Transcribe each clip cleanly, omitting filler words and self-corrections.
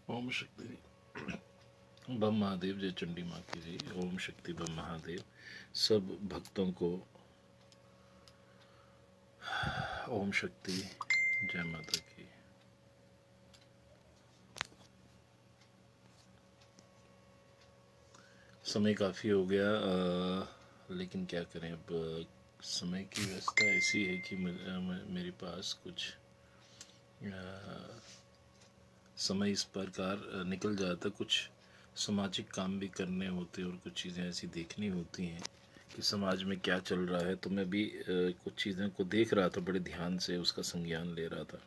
ओम शक्ति बम महादेव। जय चंडी माँ की जय। ओम शक्ति बम महादेव। सब भक्तों को ओम शक्ति, जय माता की। समय काफ़ी हो गया, लेकिन क्या करें अब। समय की व्यवस्था ऐसी है कि मेरे पास कुछ समय इस प्रकार निकल जाता, कुछ सामाजिक काम भी करने होते और कुछ चीज़ें ऐसी देखनी होती हैं कि समाज में क्या चल रहा है। तो मैं भी कुछ चीज़ों को देख रहा था, बड़े ध्यान से उसका संज्ञान ले रहा था।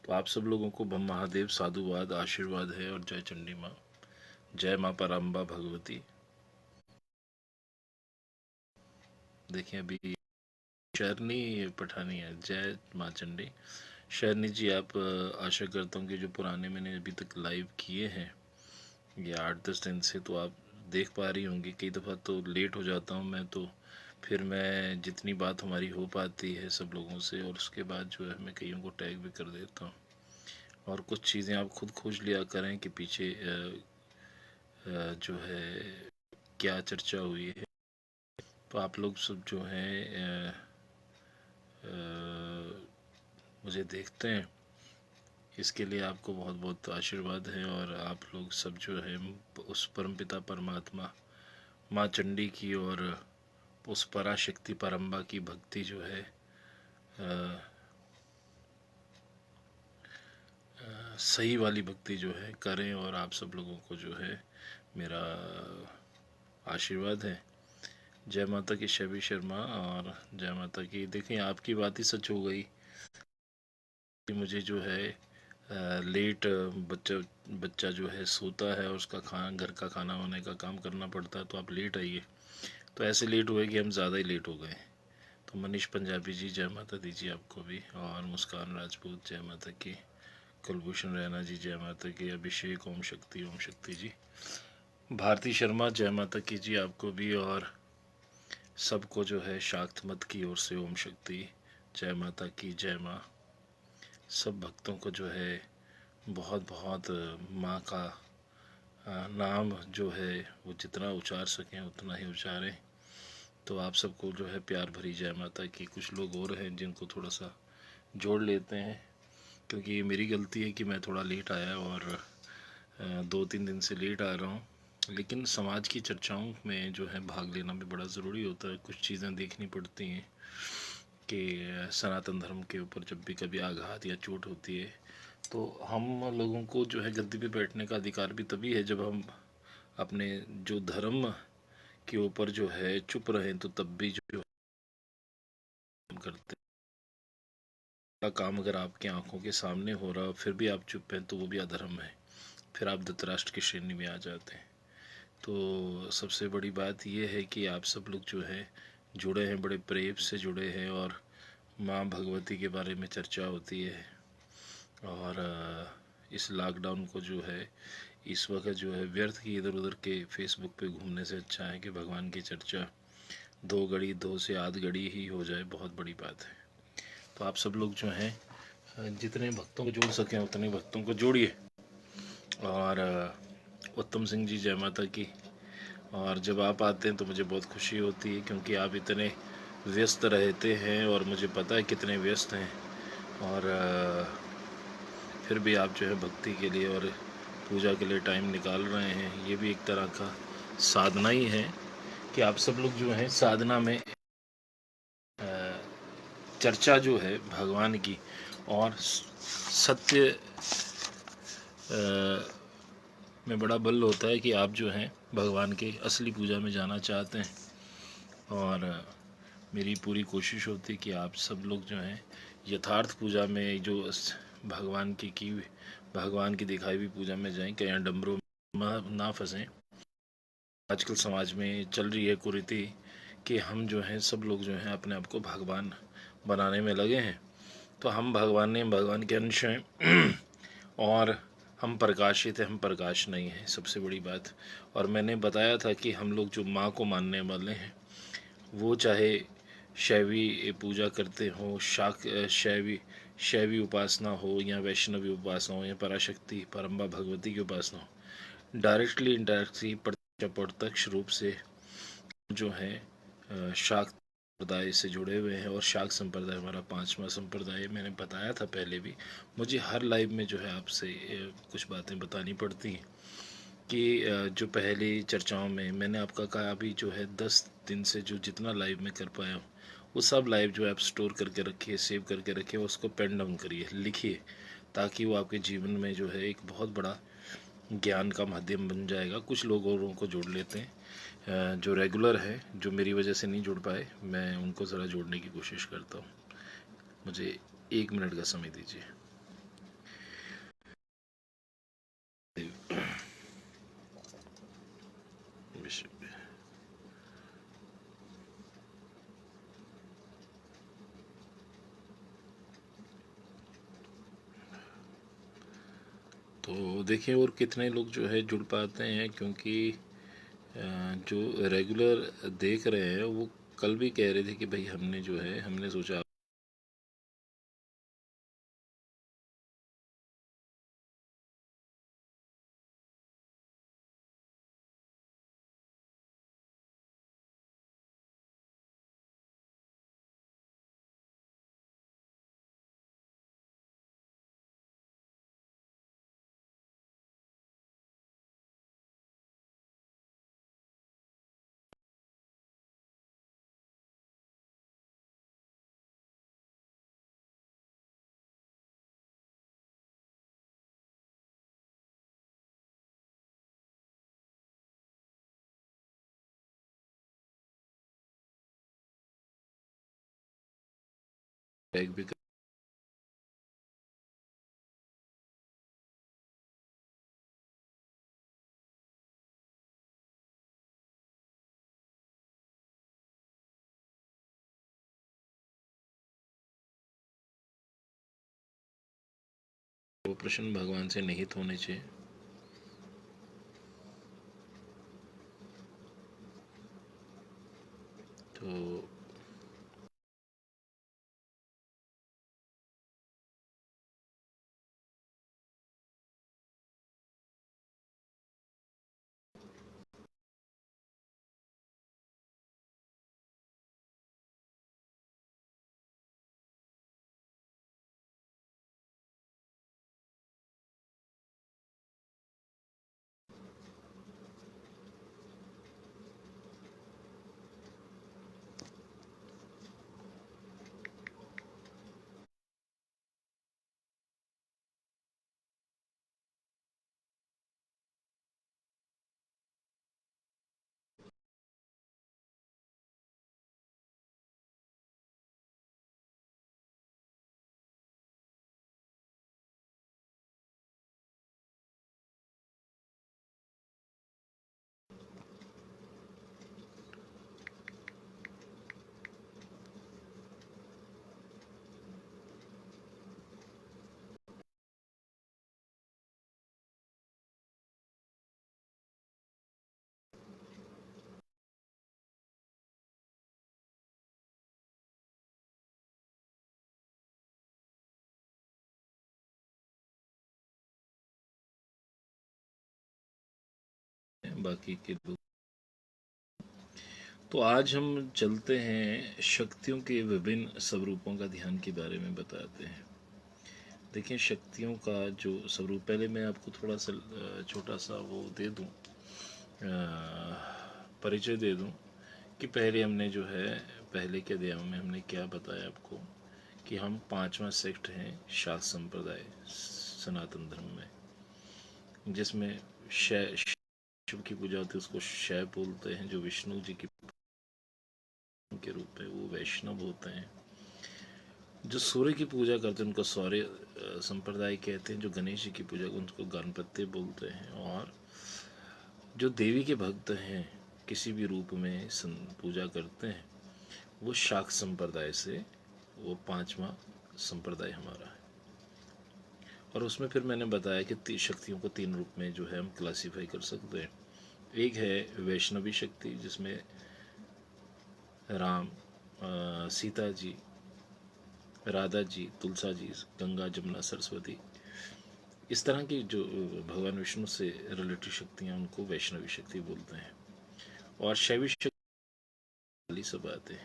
तो आप सब लोगों को बम महादेव साधुवाद, आशीर्वाद है और जय चंडी माँ, जय माँ पराम्बा भगवती। देखिए अभी शरनी पठानी है। जय माँ चंडी। शरनी जी, आप आशा करता हूँ कि जो पुराने मैंने अभी तक लाइव किए हैं ये 8-10 दिन से, तो आप देख पा रही होंगी। कई दफ़ा तो लेट हो जाता हूँ मैं, तो फिर मैं जितनी बात हमारी हो पाती है सब लोगों से, और उसके बाद जो है मैं कईयों को टैग भी कर देता हूँ। और कुछ चीज़ें आप खुद खोज लिया करें कि पीछे जो है क्या चर्चा हुई है। तो आप लोग सब जो हैं मुझे देखते हैं, इसके लिए आपको बहुत बहुत आशीर्वाद है। और आप लोग सब जो है उस परमपिता परमात्मा माँ चंडी की और उस पराशक्ति परम्बा की भक्ति जो है सही वाली भक्ति जो है करें। और आप सब लोगों को जो है मेरा आशीर्वाद है। जय माता की शबी शर्मा और जय माता की। देखिए आपकी बात ही सच हो गई कि मुझे जो है लेट बच्चा बच्चा जो है सोता है और उसका खाना, घर का खाना वाने का काम करना पड़ता है, तो आप लेट आइए। तो ऐसे लेट हुए कि हम ज़्यादा ही लेट हो गए। तो मनीष पंजाबी जी जय माता दीजिए आपको भी, और मुस्कान राजपूत जय माता की, कुलभूषण रैना जी जय माता की, अभिषेक ओम शक्ति जी, भारती शर्मा जय माता की जी आपको भी, और सबको जो है शाक्त मत की ओर से ओम शक्ति, जय माता की, जय माँ। सब भक्तों को जो है बहुत बहुत माँ का नाम जो है वो जितना उचार सकें उतना ही उचारें। तो आप सबको जो है प्यार भरी जय माता की। कुछ लोग और हैं जिनको थोड़ा सा जोड़ लेते हैं, क्योंकि ये मेरी गलती है कि मैं थोड़ा लेट आया और 2-3 दिन से लेट आ रहा हूँ। लेकिन समाज की चर्चाओं में जो है भाग लेना भी बड़ा ज़रूरी होता है। कुछ चीज़ें देखनी पड़ती हैं कि सनातन धर्म के ऊपर जब भी कभी आघात या चोट होती है, तो हम लोगों को जो है गद्दी पे बैठने का अधिकार भी तभी है जब हम अपने जो धर्म के ऊपर जो है चुप रहें। तो तब भी जो हम करते का काम अगर आपकी आंखों के सामने हो रहा फिर भी आप चुप हैं, तो वो भी अधर्म है। फिर आप धृतराष्ट्र की श्रेणी में आ जाते हैं। तो सबसे बड़ी बात यह है कि आप सब लोग जो है जुड़े हैं, बड़े प्रेम से जुड़े हैं, और माँ भगवती के बारे में चर्चा होती है। और इस लॉकडाउन को जो है इस वक्त जो है व्यर्थ की इधर उधर के फेसबुक पे घूमने से अच्छा है कि भगवान की चर्चा 2 घड़ी 2 से 8 घड़ी ही हो जाए, बहुत बड़ी बात है। तो आप सब लोग जो हैं जितने भक्तों को जोड़ सकें उतने भक्तों को जोड़िए। और उत्तम सिंह जी जय माता की। और जब आप आते हैं तो मुझे बहुत खुशी होती है, क्योंकि आप इतने व्यस्त रहते हैं और मुझे पता है कितने व्यस्त हैं। और फिर भी आप जो है भक्ति के लिए और पूजा के लिए टाइम निकाल रहे हैं। ये भी एक तरह का साधना ही है कि आप सब लोग जो हैं साधना में चर्चा जो है भगवान की और सत्य में बड़ा बल होता है कि आप जो हैं भगवान के असली पूजा में जाना चाहते हैं। और मेरी पूरी कोशिश होती है कि आप सब लोग जो हैं यथार्थ पूजा में जो भगवान की दिखाई हुई पूजा में जाएं, कहीं डमरू में ना फंसें। आजकल समाज में चल रही है कुरीति कि हम जो हैं सब लोग जो हैं अपने आप को भगवान बनाने में लगे हैं। तो हम भगवान के अंश हैं और हम प्रकाशित हैं, हम प्रकाश नहीं हैं, सबसे बड़ी बात। और मैंने बताया था कि हम लोग जो माँ को मानने वाले हैं, वो चाहे शैवी पूजा करते हों, शैवी शैवी उपासना हो या वैष्णवी उपासना हो या पराशक्ति परम्बा भगवती की उपासना हो, डायरेक्टली इनडायरेक्टली प्रत्यक्ष प्रत्यक्ष रूप से जो है शाक्त संप्रदाय से जुड़े हुए हैं। और शाक्त संप्रदाय हमारा पांचवा संप्रदाय, मैंने बताया था पहले भी। मुझे हर लाइव में जो है आपसे कुछ बातें बतानी पड़ती हैं कि जो पहली चर्चाओं में मैंने आपका कहा, अभी जो है 10 दिन से जो जितना लाइव में कर पाया हूँ वो सब लाइव जो है आप स्टोर करके रखिए, सेव करके रखिए, उसको पेन डाउन करिए, लिखिए, ताकि वो आपके जीवन में जो है एक बहुत बड़ा ज्ञान का माध्यम बन जाएगा। कुछ लोगों को जोड़ लेते हैं जो रेगुलर है, जो मेरी वजह से नहीं जुड़ पाए, मैं उनको ज़रा जोड़ने की कोशिश करता हूँ। मुझे 1 मिनट का समय दीजिए। विषय तो देखिए और कितने लोग जो है जुड़ पाते हैं, क्योंकि जो रेगुलर देख रहे हैं वो कल भी कह रहे थे कि भाई हमने जो है हमने सोचा बैग भी वो प्रश्न भगवान से निहित होने चाहिए। तो बाकी के लोग, तो आज हम चलते हैं शक्तियों के विभिन्न स्वरूपों का ध्यान के बारे में बताते हैं। देखिए शक्तियों का जो स्वरूप, पहले मैं आपको थोड़ा सा छोटा सा वो दे दूं, परिचय दे दूं कि पहले हमने जो है पहले के अध्यायों में हमने क्या बताया आपको कि हम पांचवा सेक्ट हैं शाक्त संप्रदाय सनातन धर्म में, जिसमें शैव शिव की पूजा होती है, उसको शैव बोलते हैं। जो विष्णु जी की के रूप में वो वैष्णव होते हैं। जो सूर्य की पूजा करते हैं उनको सौर्य संप्रदाय कहते हैं। जो गणेश जी की पूजा उनको गणपति बोलते हैं। और जो देवी के भक्त हैं किसी भी रूप में पूजा करते हैं वो शाक्त संप्रदाय से, वो पांचवा संप्रदाय हमारा है। और उसमें फिर मैंने बताया कि शक्तियों को 3 रूप में जो है हम क्लासीफाई कर सकते हैं। एक है वैष्णवी शक्ति, जिसमें राम, सीता जी राधा जी, तुलसा जी, गंगा, जमुना, सरस्वती, इस तरह की जो भगवान विष्णु से रिलेटेड शक्तियाँ, उनको वैष्णवी शक्ति बोलते हैं। और शैवी शक्ति वाली सब बातें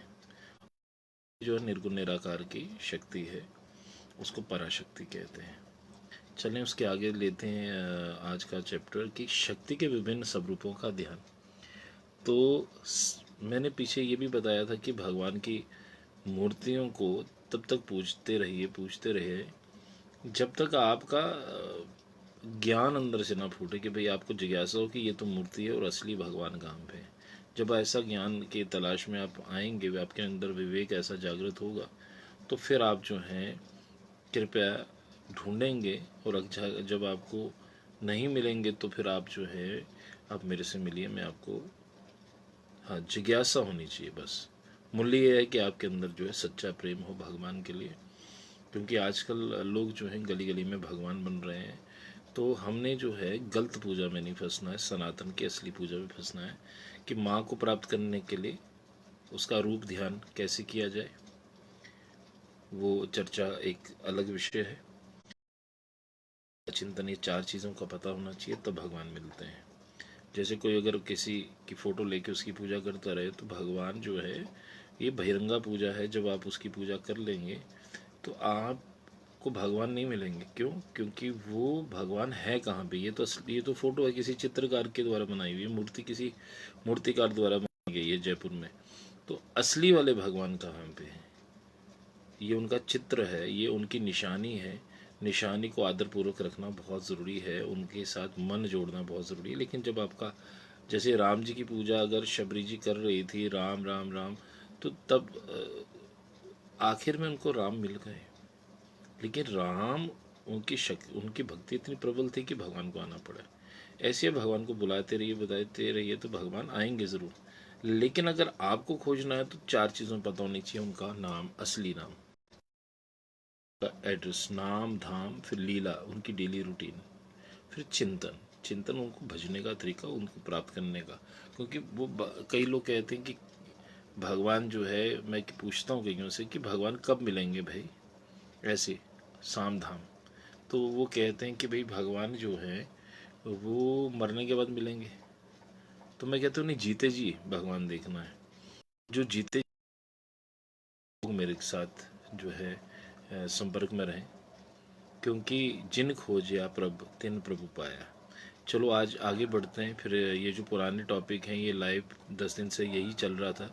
जो है निर्गुण निराकार की शक्ति है, उसको पराशक्ति कहते हैं। चलें उसके आगे लेते हैं आज का चैप्टर कि शक्ति के विभिन्न स्वरूपों का ध्यान। तो मैंने पीछे ये भी बताया था कि भगवान की मूर्तियों को तब तक पूछते रहिए जब तक आपका ज्ञान अंदर से ना फूटे कि भाई आपको जिज्ञासा हो कि ये तो मूर्ति है और असली भगवान कहाँ पे है। जब ऐसा ज्ञान की तलाश में आप आएंगे, आपके अंदर विवेक ऐसा जागृत होगा, तो फिर आप जो हैं कृपया ढूंढेंगे, और जब आपको नहीं मिलेंगे तो फिर आप जो है आप मेरे से मिलिए, मैं आपको, हाँ, जिज्ञासा होनी चाहिए बस। मूल्य ये है कि आपके अंदर जो है सच्चा प्रेम हो भगवान के लिए, क्योंकि आजकल लोग जो हैं गली गली में भगवान बन रहे हैं। तो हमने जो है गलत पूजा में नहीं फंसना है, सनातन की असली पूजा में फंसना है कि माँ को प्राप्त करने के लिए उसका रूप ध्यान कैसे किया जाए, वो चर्चा एक अलग विषय है। चिंतन, ये चार चीज़ों का पता होना चाहिए, तब भगवान मिलते हैं। जैसे कोई अगर किसी की फ़ोटो लेके उसकी पूजा करता रहे तो भगवान जो है, ये बहिरंगा पूजा है। जब आप उसकी पूजा कर लेंगे तो आपको भगवान नहीं मिलेंगे। क्यों? क्योंकि वो भगवान है कहाँ पे? ये तो फोटो है किसी चित्रकार के द्वारा बनाई हुई, मूर्ति किसी मूर्तिकार द्वारा बनाई गई है जयपुर में। तो असली वाले भगवान कहाँ पे है? ये उनका चित्र है, ये उनकी निशानी है। निशानी को आदरपूर्वक रखना बहुत ज़रूरी है, उनके साथ मन जोड़ना बहुत ज़रूरी है। लेकिन जब आपका, जैसे राम जी की पूजा अगर शबरी जी कर रही थी, राम राम राम, तो तब आखिर में उनको राम मिल गए। लेकिन राम, उनकी भक्ति इतनी प्रबल थी कि भगवान को आना पड़ा। ऐसे भगवान को बुलाते रहिए, बताते रहिए, तो भगवान आएंगे ज़रूर। लेकिन अगर आपको खोजना है तो चार चीज़ों पता होनी चाहिए। उनका नाम, असली नाम, एड्रेस, नाम, धाम, फिर लीला, उनकी डेली रूटीन, फिर चिंतन। चिंतन उनको भजने का तरीका, उनको प्राप्त करने का। क्योंकि वो कई लोग कहते हैं कि भगवान जो है, मैं पूछता हूँ कईयों से कि भगवान कब मिलेंगे भाई, ऐसे साम धाम। तो वो कहते हैं कि भाई भगवान जो है वो मरने के बाद मिलेंगे। तो मैं कहता हूँ नहीं, जीते जी भगवान देखना है। जो जीते लोग मेरे साथ जो है संपर्क में रहें, क्योंकि जिन खोजिया प्रभु तिन प्रभु पाया। चलो आज आगे बढ़ते हैं। फिर ये जो पुराने टॉपिक हैं, ये लाइव 10 दिन से यही चल रहा था,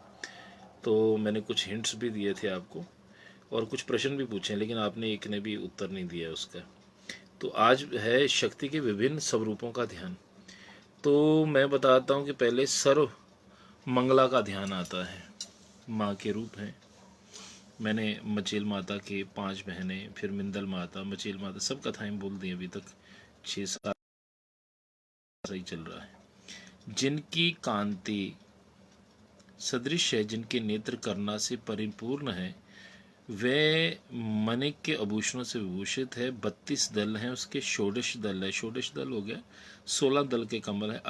तो मैंने कुछ हिंट्स भी दिए थे आपको और कुछ प्रश्न भी पूछे, लेकिन आपने एक ने भी उत्तर नहीं दिया उसका। तो आज है शक्ति के विभिन्न स्वरूपों का ध्यान। तो मैं बताता हूँ कि पहले सर्व मंगला का ध्यान आता है। माँ के रूप हैं। मैंने मचेल माता के 5 बहनें, फिर मिंदल माता, मचेल माता, सब कथाएं बोल दी अभी तक। 6-7 सही चल रहा है। जिनकी कांति सदृश है, जिनके नेत्र करना से परिपूर्ण है, वे मणिक के आभूषणों से विभूषित है। 32 दल हैं उसके, षोडश दल है, षोडश दल हो गया, 16 दल के कमल है,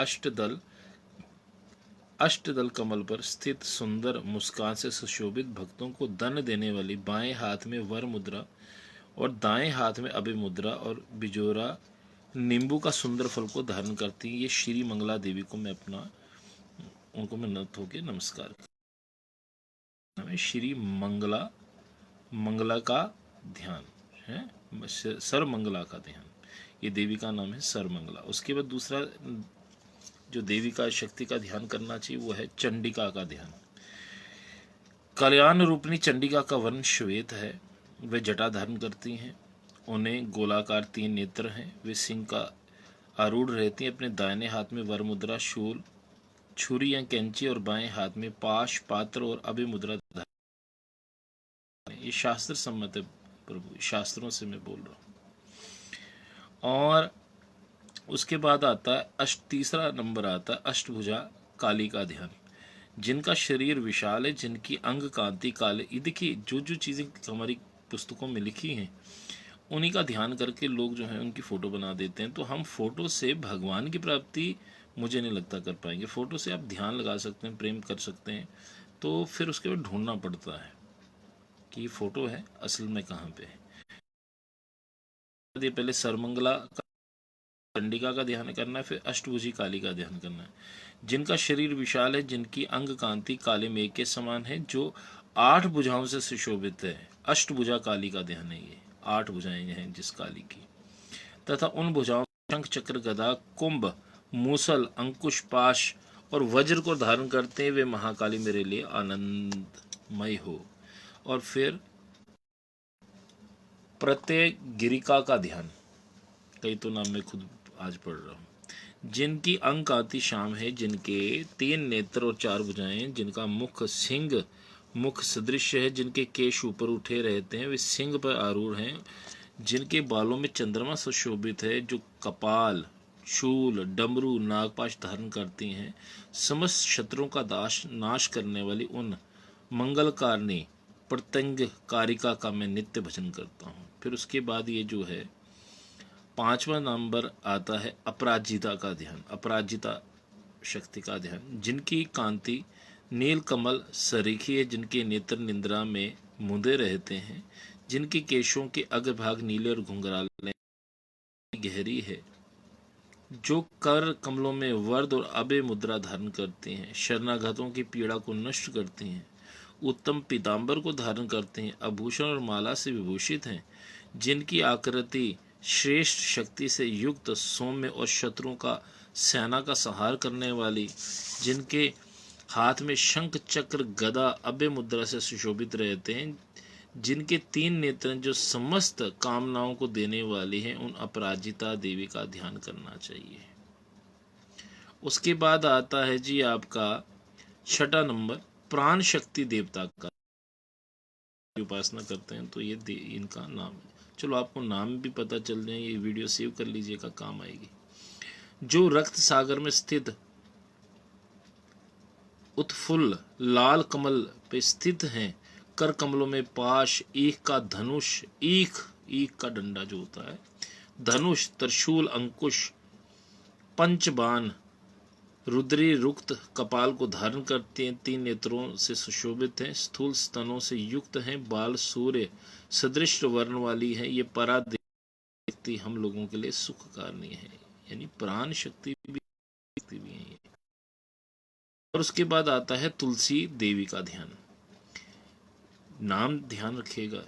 अष्टदल कमल पर स्थित, सुंदर मुस्कान से सुशोभित, भक्तों को धन देने वाली, बाएं हाथ में वर मुद्रा और दाएं हाथ में अभय मुद्रा और बिजोरा नींबू का सुंदर फल को धारण करती है। ये श्री मंगला देवी को मैं अपना, उनको मैं नत होकर नमस्कार करता हूं। श्री मंगला, मंगला का ध्यान है, सर्वमंगला का ध्यान। ये देवी का नाम है सर्वमंगला। उसके बाद दूसरा जो देवी का शक्ति का ध्यान करना चाहिए वो है चंडिका का ध्यान। कल्याण रूपनी चंडिका का वर्ण श्वेत है। वे जटा धारण करती हैं। उन्हें गोलाकार 3 नेत्र हैं। वे सिंह का आरूढ़ रहती हैं। अपने दाहिने हाथ में वर मुद्रा, शूल, छुरी या कैंची और बाएं हाथ में पाश, पात्र और अभय मुद्रा धारण। ये शास्त्र सम्मत है प्रभु, शास्त्रों से मैं बोल रहा हूँ। और उसके बाद आता है तीसरा नंबर आता है अष्टभुजा काली का ध्यान। जिनका शरीर विशाल है, जिनकी अंग कांति काले। ये देखिए जो जो चीज़ें हमारी पुस्तकों में लिखी हैं, उन्हीं का ध्यान करके लोग जो हैं उनकी फ़ोटो बना देते हैं। तो हम फ़ोटो से भगवान की प्राप्ति मुझे नहीं लगता कर पाएंगे। फ़ोटो से आप ध्यान लगा सकते हैं, प्रेम कर सकते हैं, तो फिर उसके बाद ढूंढना पड़ता है। कि फोटो है, असल में कहाँ पे है। पहले सर्वमंगला चंडिका का ध्यान करना है, फिर अष्टभुजी काली का ध्यान करना है। जिनका शरीर विशाल है, जिनकी अंग कांति काले मेघ के समान है, जो 8 भुजाओं से सुशोभित है। अष्टभुजा काली का ध्यान है, ये 8 भुजाएं हैं जिस काली की, तथा उन भुजाओं शंख चक्र गदा कुंभ मूसल अंकुश पाश और वज्र को धारण करते हैं, वे महाकाली मेरे लिए आनंदमय हो। और फिर प्रत्यय गिरिका का ध्यान, कई तो नाम मैं खुद आज पढ़ रहा हूँ। जिनकी अंक आती शाम है, जिनके 3 नेत्र और 4 भुजाएं, जिनका मुख सिंह मुख सदृश है, जिनके केश ऊपर उठे रहते हैं, वे सिंह पर आरूढ़ हैं, जिनके बालों में चंद्रमा सुशोभित है, जो कपाल शूल डमरू नागपाश धारण करती हैं, समस्त शत्रुओं का नाश करने वाली उन मंगलकारिणी प्रत्यंग कारिका का मैं नित्य भजन करता हूँ। फिर उसके बाद ये जो है 5वां नंबर आता है अपराजिता का ध्यान, अपराजिता शक्ति का ध्यान। जिनकी कांति नील कमल सरीखी है, जिनके नेत्र निंद्रा में मुंदे रहते हैं, जिनके केशों के अग्रभाग नीले और घुंघराले गहरी है, जो कर कमलों में वर्द और अभय मुद्रा धारण करते हैं, शरणागतों की पीड़ा को नष्ट करते हैं, उत्तम पीतांबर को धारण करते हैं, आभूषण और माला से विभूषित हैं, जिनकी आकृति श्रेष्ठ शक्ति से युक्त सौम्य और शत्रुओं का सेना का संहार करने वाली, जिनके हाथ में शंख चक्र गदा अभय मुद्रा से सुशोभित रहते हैं, जिनके 3 नेत्र जो समस्त कामनाओं को देने वाली हैं, उन अपराजिता देवी का ध्यान करना चाहिए। उसके बाद आता है जी आपका 6वां नंबर प्राण शक्ति देवता का उपासना करते हैं, तो ये इनका नाम है। चलो आपको नाम भी पता चल जाए, ये वीडियो सेव कर लीजिएगा, काम आएगी। जो रक्त सागर में स्थित उत्फुल्ल लाल कमल पे स्थित हैं, कर कमलों में पाश ईख का धनुष, ईख का डंडा जो होता है, धनुष त्रिशूल अंकुश पंचबाण रुद्री रुक्त कपाल को धारण करते हैं, 3 नेत्रों से सुशोभित हैं, स्थूल स्तनों से युक्त हैं, बाल सूर्य सदृश वर्ण वाली है, ये परा शक्ति हम लोगों के लिए सुख कारणीय है, यानी प्राण शक्ति भी है। और उसके बाद आता है तुलसी देवी का ध्यान। नाम ध्यान रखिएगा।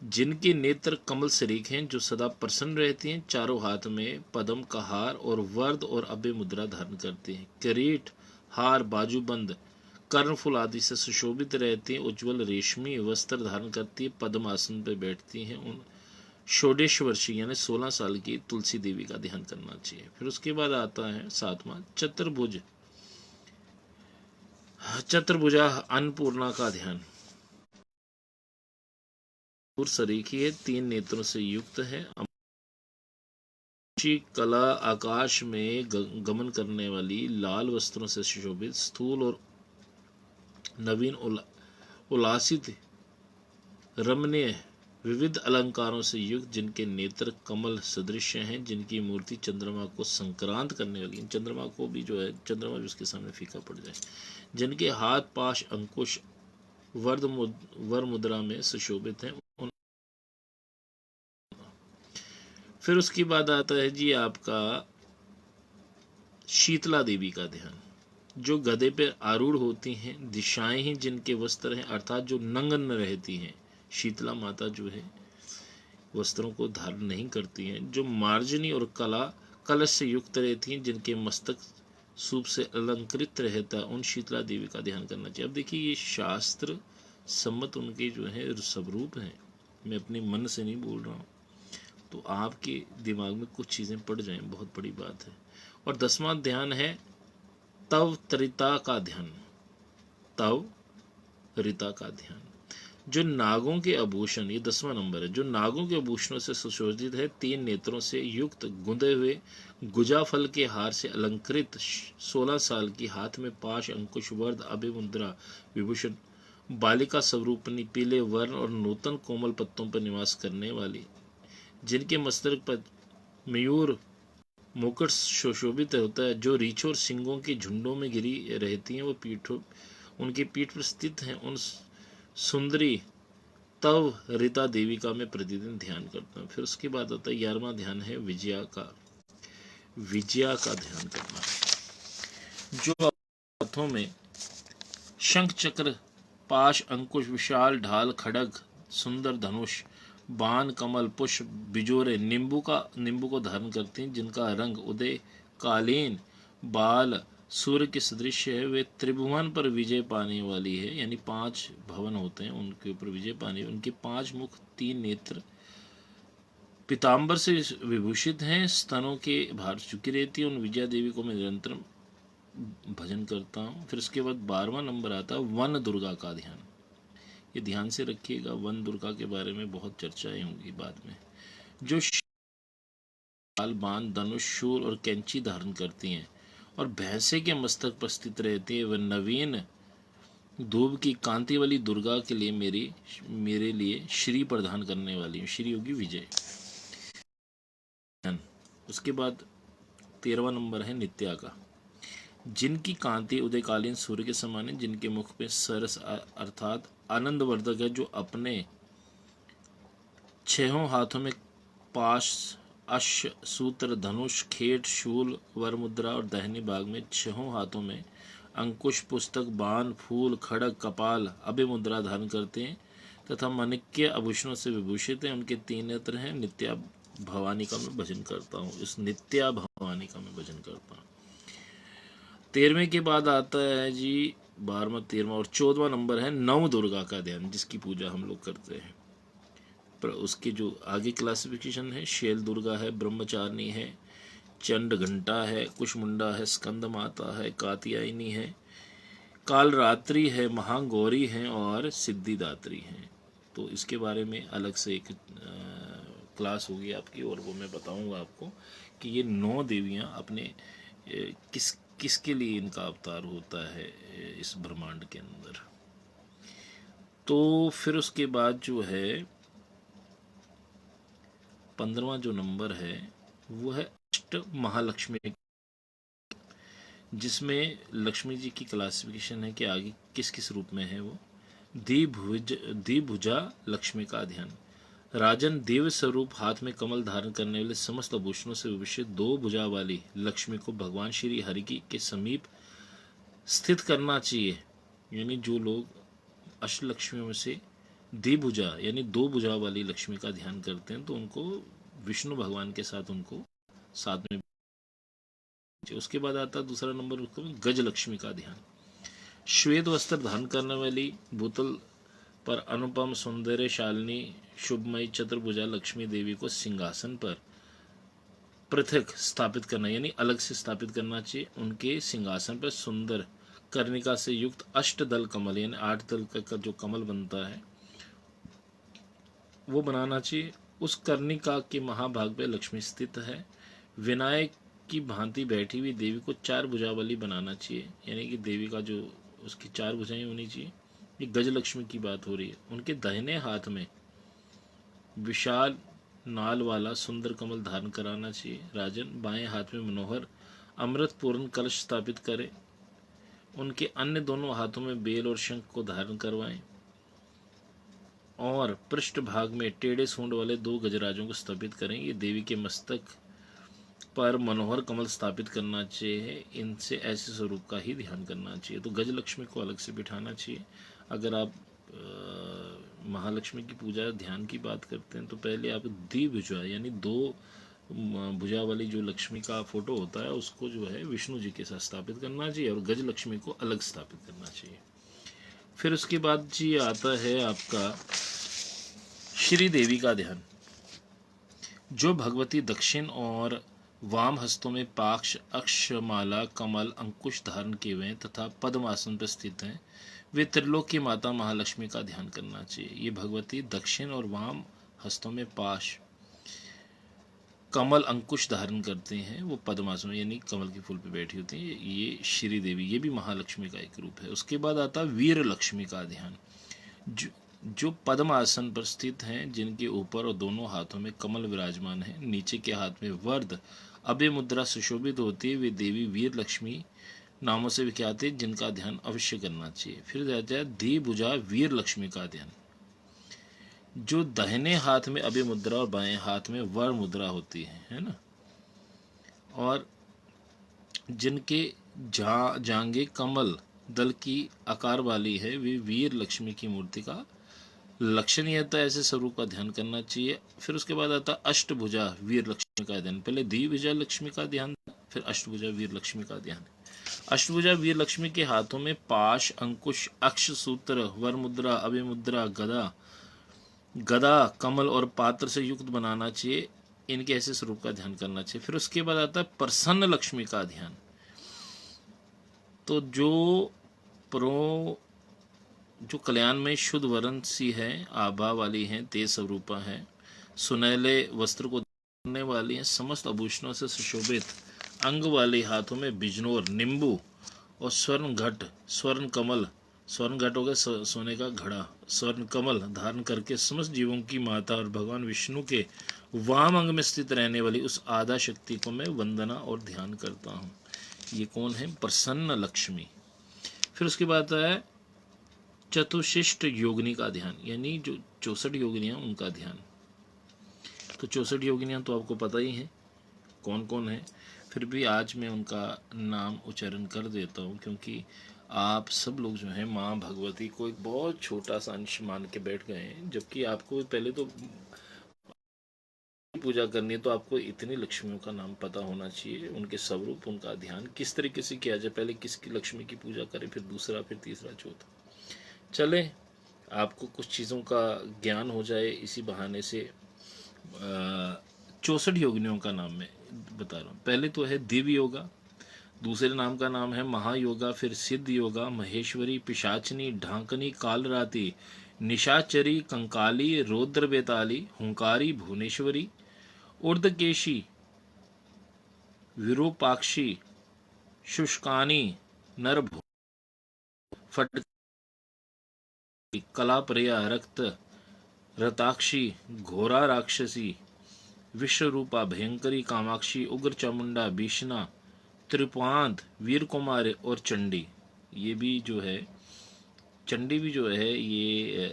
जिनके नेत्र कमल सरीख हैं, जो सदा प्रसन्न रहती हैं, चारों हाथ में पद्म का हार और वर्द और अभय मुद्रा धारण करते हैं, किरीट हार बाजूबंद कर्णफुल आदि से सुशोभित रहते हैं, उज्जवल रेशमी वस्त्र धारण करती है, पद्म आसन पर बैठती हैं। उन षोडश वर्षीय यानी 16 साल की तुलसी देवी का ध्यान करना चाहिए। फिर उसके बाद आता है 7वां चतुर्भुजा अन्नपूर्णा का ध्यान। सरीखी है, 3 नेत्रों से युक्त है, कला आकाश में गमन करने वाली, लाल वस्त्रों से सुशोभित, स्थूल और नवीन उल्लासित रमणीय विविध अलंकारों से युक्त, जिनके नेत्र कमल सदृश हैं, जिनकी मूर्ति चंद्रमा को संक्रांत करने वाली, चंद्रमा को भी जो है चंद्रमा भी उसके सामने फीका पड़ जाए, जिनके हाथ पाश अंकुश वर मुद्रा में सुशोभित हैं। फिर उसके बाद आता है जी आपका शीतला देवी का ध्यान, जो गधे पर आरूढ़ होती हैं, दिशाएं ही जिनके वस्त्र हैं, अर्थात जो नंगन रहती हैं। शीतला माता जो है वस्त्रों को धारण नहीं करती हैं, जो मार्जनी और कलश से युक्त रहती हैं, जिनके मस्तक सूप से अलंकृत रहता है, उन शीतला देवी का ध्यान करना चाहिए। अब देखिए ये शास्त्र सम्मत उनके जो है स्वरूप हैं, मैं अपने मन से नहीं बोल रहा हूँ, तो आपके दिमाग में कुछ चीज़ें पड़ जाएं, बहुत बड़ी बात है। और 10वां ध्यान है तव त्रिता का ध्यान, तव रिता का ध्यान, जो नागों के आभूषण, ये 10वां नंबर है, जो नागों के आभूषणों से सुशोभित है, 3 नेत्रों से युक्त, गुंदे हुए गुजाफल के हार से अलंकृत, 16 साल की, हाथ में पाश अंकुश वर्द अभय मुद्रा विभूषण, बालिका स्वरूपनी, पीले वर्ण और नूतन कोमल पत्तों पर निवास करने वाली, जिनके मस्तक पर मयूर मुकुट सुशोभित होता है, जो रीछों और सिंगों के झुंडों में गिरी रहती हैं, वो उनकी पीठ पर स्थित हैं, उन सुंदरी तब रीता देवी का मैं प्रतिदिन ध्यान करता हूँ। फिर उसके बाद आता है 11वां ध्यान है विजया का ध्यान करना। जो हाथों में शंख चक्र पाश अंकुश विशाल ढाल खड़ग सुंदर धनुष बाण कमल पुष्प बिजोरे नींबू को धारण करते हैं, जिनका रंग उदय कालीन बाल सूर्य के सदृश है, वे त्रिभुवन पर विजय पाने वाली है। यानी 5 भवन होते हैं, उनके ऊपर विजय पाने, उनके 5 मुख 3 नेत्र पीताम्बर से विभूषित हैं, स्तनों के भार चुकी रहती है। उन विजया देवी को मैं निरंतर भजन करता हूँ। फिर उसके बाद 12वां नंबर आता है वन दुर्गा का ध्यान। ये ध्यान से रखिएगा, वन दुर्गा के बारे में बहुत चर्चाएं होंगी बाद में। जो बाण धनुष शूल और कैंची धारण करती हैं और भैंसे के मस्तक पर स्थित रहती है, वह नवीन धूप की कांति वाली दुर्गा के लिए मेरे लिए श्री प्रदान करने वाली है। श्री होगी विजय। उसके बाद 13वां नंबर है नित्या का। जिनकी कांति उदयकालीन सूर्य के समान है, जिनके मुख पे सरस अर्थात आनंदवर्धक है, जो अपने 6 हाथों में पाश अश्व सूत्र धनुष खेट शूल वर मुद्रा और दाहिने भाग में 6 हाथों में अंकुश पुस्तक बाण फूल खड़ग कपाल अभय मुद्रा धारण करते हैं तथा माणिक्य आभूषणों से विभूषित हैं। उनके 3 नेत्र हैं। नित्या भवानी का मैं भजन करता हूँ। इस नित्या भवानी का मैं भजन करता हूँ। 13वें के बाद आता है जी 12वां 13वां और 14वां नंबर है नव दुर्गा का ध्यान, जिसकी पूजा हम लोग करते हैं। पर उसके जो आगे क्लासिफिकेशन है, शैल दुर्गा है, ब्रह्मचारिणी है, चंड घंटा है, कुशमुंडा है, स्कंद माता है, कात्यायनी है, कालरात्रि है, महागौरी है और सिद्धिदात्री है। तो इसके बारे में अलग से एक क्लास होगी आपकी, और वो मैं बताऊंगा आपको कि ये 9 देवियां अपने किसके लिए इनका अवतार होता है इस ब्रह्मांड के अंदर। तो फिर उसके बाद जो है 15वां जो नंबर है वो है अष्ट महालक्ष्मी, जिसमें लक्ष्मी जी की क्लासिफिकेशन है कि आगे किस किस रूप में है वो। द्विभुजा लक्ष्मी का ध्यान। राजन देव स्वरूप हाथ में कमल धारण करने वाले समस्त आभूषणों से विभूषित 2 भुजा वाली लक्ष्मी को भगवान श्री हरि के समीप स्थित करना चाहिए। यानी जो लोग अष्टलक्ष्मियों में से द्विभुजा यानी 2 भुजा वाली लक्ष्मी का ध्यान करते हैं तो उनको विष्णु भगवान के साथ उनको साथ में। उसके बाद आता दूसरा नंबर उसको गज लक्ष्मी का ध्यान। श्वेत वस्त्र धारण करने वाली भूतल पर अनुपम सौंदर्यशालिनी शुभमयी चतुर्भुजा लक्ष्मी देवी को सिंहासन पर पृथक स्थापित करना यानी अलग से स्थापित करना चाहिए। उनके सिंहासन पर सुंदर कर्णिका से युक्त अष्टदल कमल यानी 8 दल का जो कमल बनता है वो बनाना चाहिए। उस कर्णिका के महाभाग में लक्ष्मी स्थित है। विनायक की भांति बैठी हुई देवी को 4 भुजा वाली बनाना चाहिए, यानी कि देवी का जो उसकी 4 भुजाएं होनी चाहिए। ये गज लक्ष्मी की बात हो रही है। उनके दाहिने हाथ में विशाल नाल वाला सुंदर कमल धारण कराना चाहिए। राजन बाएं हाथ में मनोहर अमृत पूर्ण कलश स्थापित करें। उनके अन्य दोनों हाथों में बेल और शंख को धारण करवाएं और पृष्ठ भाग में टेढ़े सूंड वाले 2 गजराजों को स्थापित करें। ये देवी के मस्तक पर मनोहर कमल स्थापित करना चाहिए। इनसे ऐसे स्वरूप का ही ध्यान करना चाहिए। तो गज लक्ष्मी को अलग से बिठाना चाहिए। अगर आप महालक्ष्मी की पूजा ध्यान की बात करते हैं तो पहले आप द्विभुजा यानी 2 भुजा वाली जो लक्ष्मी का फोटो होता है उसको जो है विष्णु जी के साथ स्थापित करना चाहिए और गज लक्ष्मी को अलग स्थापित करना चाहिए। फिर उसके बाद जी आता है आपका श्री देवी का ध्यान। जो भगवती दक्षिण और वाम हस्तों में पाक्ष अक्षमाला कमल अंकुश धारण किए हुए तथा पद्मासन पर स्थित हैं, वे त्रिलोक की माता महालक्ष्मी का ध्यान करना चाहिए। ये भगवती दक्षिण और वाम हस्तों में पाश कमल अंकुश धारण करते हैं, वो पद्मासन यानी कमल के फूल पे बैठी होती हैं। ये श्री देवी, ये भी महालक्ष्मी का एक रूप है। उसके बाद आता वीर लक्ष्मी का ध्यान। जो पद्मासन पर स्थित हैं, जिनके ऊपर और दोनों हाथों में कमल विराजमान है, नीचे के हाथ में वर्द अभय मुद्रा सुशोभित होती है, वे देवी वीर लक्ष्मी नामों से विख्यात है, जिनका ध्यान अवश्य करना चाहिए। फिर जाता है द्विभुजा वीर लक्ष्मी का ध्यान। जो दाहिने हाथ में अभय मुद्रा और बाएं हाथ में वर मुद्रा होती है ना, और जिनके जांगे कमल दल की आकार वाली है, वे वीर लक्ष्मी की मूर्ति का लक्षण ही आता है। ऐसे स्वरूप का ध्यान करना चाहिए। फिर उसके बाद आता अष्टभुजा वीर लक्ष्मी का ध्यान। पहले द्विभुजा लक्ष्मी का ध्यान, फिर अष्टभुजा वीर लक्ष्मी का ध्यान। अष्टभुजा वीर लक्ष्मी के हाथों में पाश, अंकुश, अक्ष सूत्र, वर मुद्रा, अभय मुद्रा, गदा, कमल और पात्र से युक्त बनाना चाहिए। इनके ऐसे स्वरूप का ध्यान करना चाहिए। फिर उसके बाद आता है प्रसन्न लक्ष्मी का ध्यान। तो जो कल्याण में शुद्ध वरण सी है, आभा वाली हैं, तेज स्वरूपा हैं, सुनहले वस्त्र को धरने वाली हैं, समस्त आभूषणों से सुशोभित, अंग वाले, हाथों में बिजनौर, नींबू और स्वर्ण घट, स्वर्ण कमल, स्वर्ण घट हो गया सोने का घड़ा, स्वर्ण कमल धारण करके समस्त जीवों की माता और भगवान विष्णु के वाम अंग में स्थित रहने वाली उस आधा शक्ति को मैं वंदना और ध्यान करता हूँ। ये कौन है? प्रसन्न लक्ष्मी। फिर उसके बाद है चतुशिष्ट योगिनी का ध्यान, यानी जो 64 योगिनियाँ उनका ध्यान। तो 64 योगिनियाँ तो आपको पता ही है कौन कौन है, फिर भी आज मैं उनका नाम उच्चारण कर देता हूँ, क्योंकि आप सब लोग जो हैं माँ भगवती को एक बहुत छोटा सा अंश मान के बैठ गए हैं, जबकि आपको पहले तो पूजा करनी है तो आपको इतनी लक्ष्मियों का नाम पता होना चाहिए, उनके स्वरूप, उनका ध्यान किस तरीके से किया जाए, पहले किसकी लक्ष्मी की पूजा करें, फिर दूसरा, फिर तीसरा, चौथा। चले आपको कुछ चीज़ों का ज्ञान हो जाए इसी बहाने से। 64 योगिनियों का नाम मैं बता रहा हूँ। पहले तो है दिव्य योगा, दूसरे नाम का नाम है महायोगा, फिर सिद्ध योगा, महेश्वरी, पिशाचनी, ढांकनी, कालराती, निशाचरी, कंकाली, रौद्र बेताली, हुंकारी, भुवनेश्वरी, ऊर्ध्वकेशी, विरूपाक्षी, शुष्कानी, नरभु, फट, कलाप्रिया, रक्त रताक्षी, घोरा राक्षसी, विश्वरूपा, भयंकरी, कामाक्षी, उग्र चामुंडा, भीषणा, त्रिपुआंत, वीर कुमार और चंडी। ये भी जो है चंडी भी जो है ये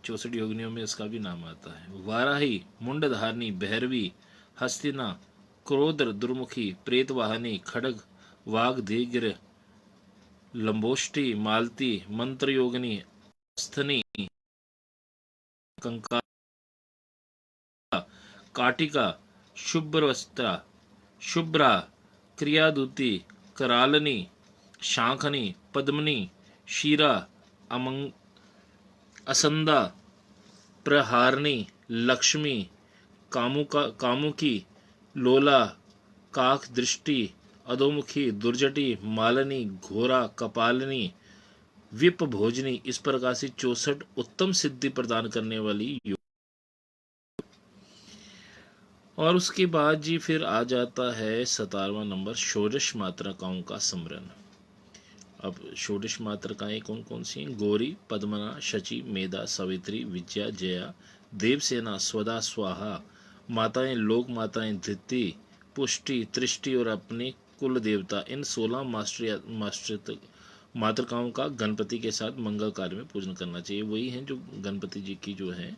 64 योगिनियों में इसका भी नाम आता है। वाराही, मुंडधारणी, भैरवी, हस्तिना, क्रोध दुर्मुखी, प्रेतवाहनी, खड़ग, वाघ, धीग्र, लंबोष्टी, मालती, मंत्र योगिनी, स्थनी, कंका, काटिका, शुभ्रवस्त्रा, शुभ्रा, क्रियादूती, करालनी, शांखनी, पद्मनी, शीरा, अमंग, असंदा, प्रहारणी, लक्ष्मी, कामुकी, लोला, काक दृष्टि, अधोमुखी, दुर्जटी, मालनी, घोरा, कपालिनी, विप भोजनी। इस प्रकार से 64 उत्तम सिद्धि प्रदान करने वाली। और उसके बाद जी फिर आ जाता है 17वां नंबर, षोडश मातृकाओं का स्मरण। अब षोडश मातृकाएं कौन कौन सी हैं? गौरी, पद्मना, शची, मेधा, सावित्री, विजया, जया, देवसेना, स्वदा, स्वाहा, माताएं लोक माताएं, धृति, पुष्टि, तृष्टि और अपने कुल देवता। इन 16 मातृकाओं का गणपति के साथ मंगल कार्य में पूजन करना चाहिए। वही हैं जो गणपति जी की जो है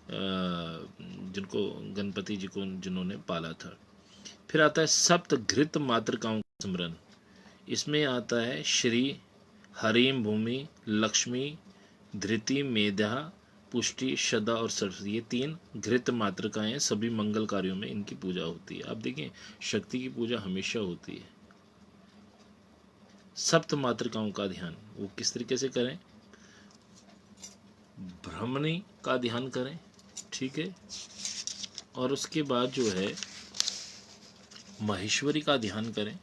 जिनको गणपति जी को जिन्होंने पाला था। फिर आता है सप्त घृत मातृकाओं का स्मरण। इसमें आता है श्री, हरिम, भूमि, लक्ष्मी, धृति, मेधा, पुष्टि, श्रद्धा और सरस्वती। ये 3 घृत मातृकाएं, सभी मंगल कार्यों में इनकी पूजा होती है। आप देखें शक्ति की पूजा हमेशा होती है। सप्त मातृकाओं का ध्यान वो किस तरीके से करें? ब्राह्मणी का ध्यान करें, ठीक है। और उसके बाद जो है महेश्वरी का ध्यान करें,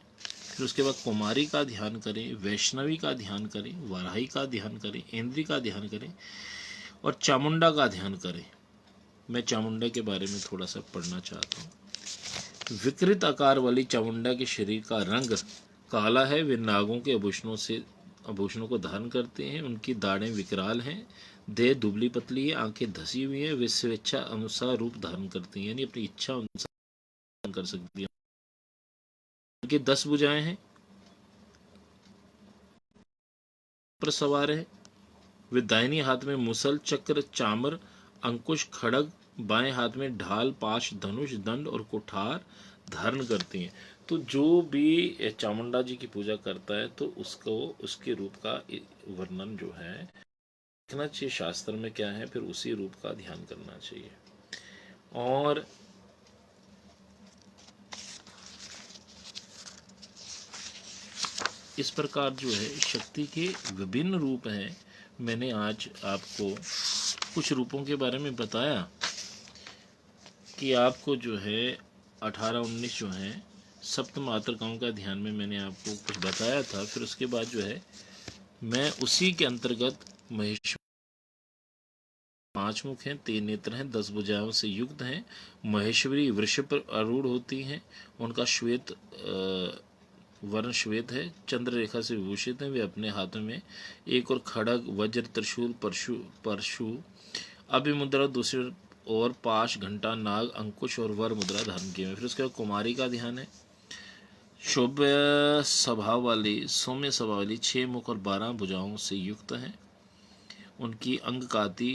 फिर उसके बाद कुमारी का ध्यान करें, वैष्णवी का ध्यान करें, वाराही का ध्यान करें, इंद्री का ध्यान करें और चामुंडा का ध्यान करें। मैं चामुंडा के बारे में थोड़ा सा पढ़ना चाहता हूँ। विकृत आकार वाली चामुंडा के शरीर का रंग काला है। वे नागों के आभूषणों को धारण करते हैं। उनकी दाढ़ें विकराल हैं, देह दुबली पतली है, आंखें धसी हुई हैं। वे स्वेच्छा अनुसार रूप धारण करती हैं, यानी अपनी इच्छा अनुसार कर सकती हैं। उनकी 10 भुजाएं हैं, पर सवार है। वे दाहिनी हाथ में मुसल, चक्र, चामर, अंकुश खड़ग, बाएं हाथ में ढाल, पाश, धनुष, दंड और कुठार धारण करती हैं। तो जो भी चामुंडा जी की पूजा करता है तो उसको उसके रूप का वर्णन जो है देखना चाहिए शास्त्र में क्या है, फिर उसी रूप का ध्यान करना चाहिए। और इस प्रकार जो है शक्ति के विभिन्न रूप हैं। मैंने आज आपको कुछ रूपों के बारे में बताया कि आपको जो है 18-19 जो है सप्त मातृकाओं का ध्यान में मैंने आपको कुछ बताया था। फिर उसके बाद जो है मैं उसी के अंतर्गत महेश्वर 5 मुख हैं, 3 नेत्र हैं, 10 भुजाओं से युक्त हैं। महेश्वरी वृषभ पर आरूढ़ होती हैं। उनका श्वेत वर्ण श्वेत है, चंद्र रेखा से विभूषित हैं। वे अपने हाथों में एक और खड़ग, वज्र, त्रिशूल, परशु, अभिमुद्रा, दूसरे और पाश, घंटा, नाग, अंकुश और वर मुद्रा धारण किए हैं। फिर उसके बाद कुमारी का ध्यान है। सौम्य स्वभाव वाली 6 मुख और 12 भुजाओं से युक्त हैं। उनकी अंग काती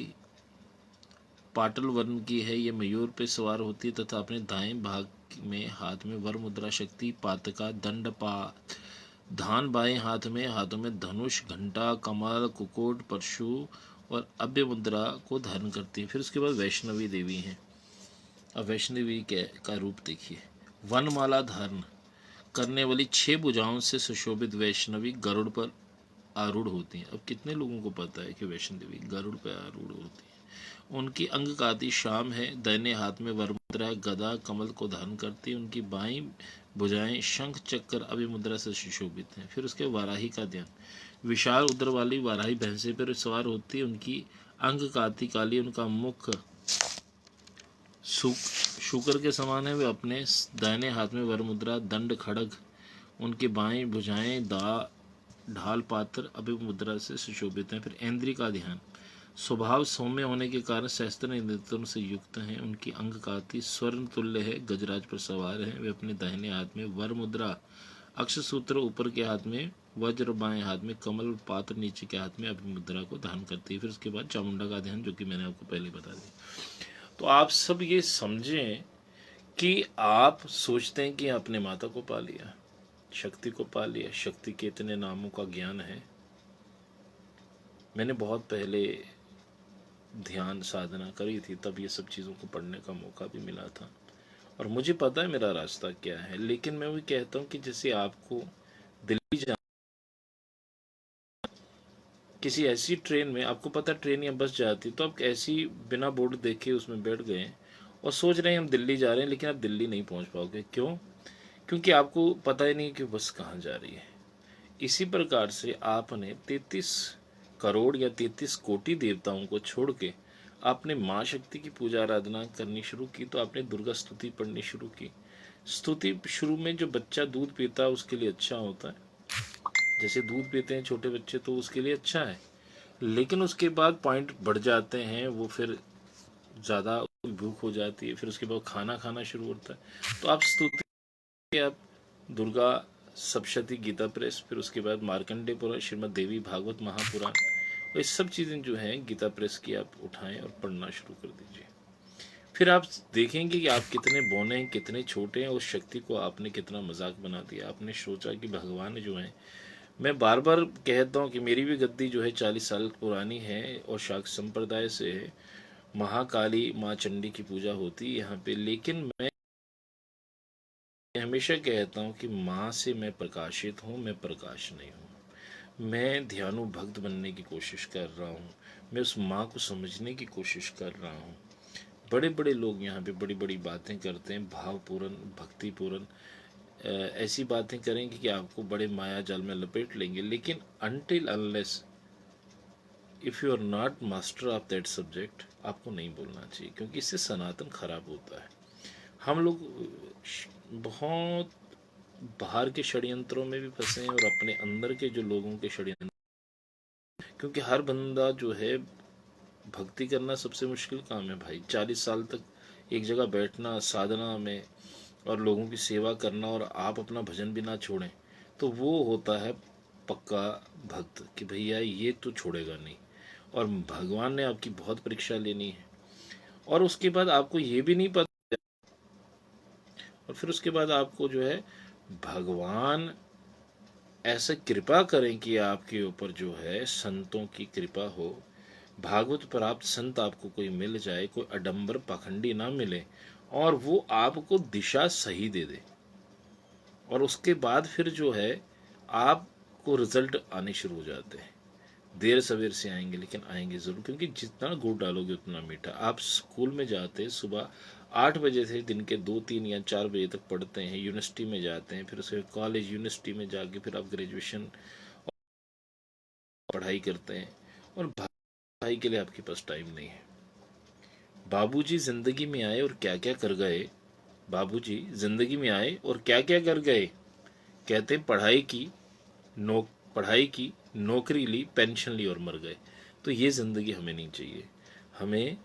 पाटल वर्ण की है। ये मयूर पे सवार होती है तथा अपने दाएं भाग में हाथ में वर मुद्रा, शक्ति, पातका, दंड, धान बाएं हाथों में धनुष, घंटा, कमल, कुकुट, परशु और अभ्य मुद्रा को धारण करती है। फिर उसके बाद वैष्णवी देवी हैं। अब वैष्णवी का रूप देखिए। वनमाला धारण करने वाली 6 भुजाओं से सुशोभित वैष्णवी गरुड़ पर आरूढ़ होती हैं। अब कितने लोगों को पता है कि वैष्णो देवी गरुड़ पर आरूढ़ होती है। उनकी अंग काती शाम है। दाहिने हाथ में वरमुद्रा, गदा, कमल को धारण करती है। उनकी बाईं भुजाएं शंख, चक्र, अभिमुद्रा से सुशोभित हैं। फिर उसके वाराही का ध्यान। विशाल उदर वाली वाराही भैंसे पर सवार होती है। उनकी अंग काती काली, उनका मुख शुक्र के समान है। वे अपने दाहिने हाथ में वरमुद्रा, दंड, खड़ग, उनकी बाएं भुजाएं ढाल, पात्र, अभिमुद्रा से सुशोभित हैं। फिर इंद्री का ध्यान। स्वभाव सौम्य होने के कारण सहस्त्र नेत्रों से युक्त हैं। उनकी अंग काती स्वर्ण तुल्य है, गजराज पर सवार हैं। वे अपने दाहिने हाथ में वर मुद्रा, अक्षसूत्र, ऊपर के हाथ में वज्र, बाएं हाथ में कमल, पात्र, नीचे के हाथ में अभिमुद्रा को धारण करती है। फिर उसके बाद चामुंडा का ध्यान, जो कि मैंने आपको पहले बता दिया। तो आप सब ये समझें कि आप सोचते हैं कि आपने माता को पा लिया, शक्ति को पा लिया। शक्ति के इतने नामों का ज्ञान है। मैंने बहुत पहले ध्यान साधना करी थी, तब ये सब चीज़ों को पढ़ने का मौका भी मिला था और मुझे पता है मेरा रास्ता क्या है। लेकिन मैं भी कहता हूँ कि जैसे आपको दिल्ली जाना, किसी ऐसी ट्रेन में, आपको पता ट्रेन या बस जाती, तो आप ऐसी बिना बोर्ड देखे उसमें बैठ गए और सोच रहे हैं हम दिल्ली जा रहे हैं, लेकिन आप दिल्ली नहीं पहुंच पाओगे। क्यों? क्योंकि आपको पता ही नहीं कि बस कहाँ जा रही है। इसी प्रकार से आपने 33 करोड़ या 33 कोटि देवताओं को छोड़ के आपने माँ शक्ति की पूजा आराधना करनी शुरू की, तो आपने दुर्गा स्तुति पढ़नी शुरू की। स्तुति शुरू में जो बच्चा दूध पीता है उसके लिए अच्छा होता है, जैसे दूध पीते हैं छोटे बच्चे तो उसके लिए अच्छा है। लेकिन उसके बाद पॉइंट बढ़ जाते हैं, वो फिर ज़्यादा भूख हो जाती है, फिर उसके बाद खाना खाना शुरू होता है। तो आप स्तुति, आप दुर्गा सप्तशती गीता प्रेस, फिर उसके बाद मार्कंडे पुराण, श्रीमद् देवी भागवत महापुराण, और ये सब चीज़ें जो हैं गीता प्रेस की आप उठाएं और पढ़ना शुरू कर दीजिए। फिर आप देखेंगे कि आप कितने बौने हैं, कितने छोटे हैं। उस शक्ति को आपने कितना मजाक बना दिया। आपने सोचा कि भगवान जो हैं, मैं बार बार कहता हूँ कि मेरी भी गद्दी जो है 40 साल पुरानी है और शाक्त संप्रदाय से है। महाकाली माँ चंडी की पूजा होती है यहाँ पे। लेकिन मैं हमेशा कहता हूँ कि माँ से मैं प्रकाशित हूँ, मैं प्रकाश नहीं हूँ। मैं ध्यानु भक्त बनने की कोशिश कर रहा हूँ। मैं उस माँ को समझने की कोशिश कर रहा हूँ। बड़े बड़े लोग यहाँ पे बड़ी बड़ी बातें करते हैं, भावपूर्ण, भक्तिपूर्ण, ऐसी बातें करेंगे कि आपको बड़े माया जाल में लपेट लेंगे। लेकिन until unless if you are not master of that subject, आपको नहीं बोलना चाहिए, क्योंकि इससे सनातन खराब होता है। हम लोग बहुत बाहर के षड्यंत्रों में भी फंसे हैं और अपने अंदर के जो लोगों के षड्यंत्र, क्योंकि हर बंदा जो है, भक्ति करना सबसे मुश्किल काम है भाई। 40 साल तक एक जगह बैठना साधना में और लोगों की सेवा करना और आप अपना भजन भी ना छोड़ें, तो वो होता है पक्का भक्त कि भैया ये तो छोड़ेगा नहीं। और भगवान ने आपकी बहुत परीक्षा लेनी है। और उसके बाद आपको ये भी नहीं पता, और फिर उसके बाद आपको जो है भगवान ऐसे कृपा करें कि आपके ऊपर जो है संतों की कृपा हो, भागवत प्राप्त संत आपको कोई मिल जाए, कोई अडंबर पाखंडी ना मिले, और वो आपको दिशा सही दे दे, और उसके बाद फिर जो है आपको रिजल्ट आने शुरू हो जाते हैं। देर सवेर से आएंगे लेकिन आएंगे जरूर, क्योंकि जितना गुड़ डालोगे उतना मीठा। आप स्कूल में जाते सुबह 8 बजे से दिन के 2 3 या 4 बजे तक पढ़ते हैं, यूनिवर्सिटी में जाते हैं, फिर उसके कॉलेज यूनिवर्सिटी में जाके फिर आप ग्रेजुएशन पढ़ाई करते हैं, और भाई के लिए आपके पास टाइम नहीं है। बाबूजी जिंदगी में आए और क्या क्या कर गए, बाबूजी जिंदगी में आए और क्या क्या कर गए। कहते नो पढ़ाई की, नौकरी ली, पेंशन ली और मर गए। तो ये ज़िंदगी हमें नहीं चाहिए। हमें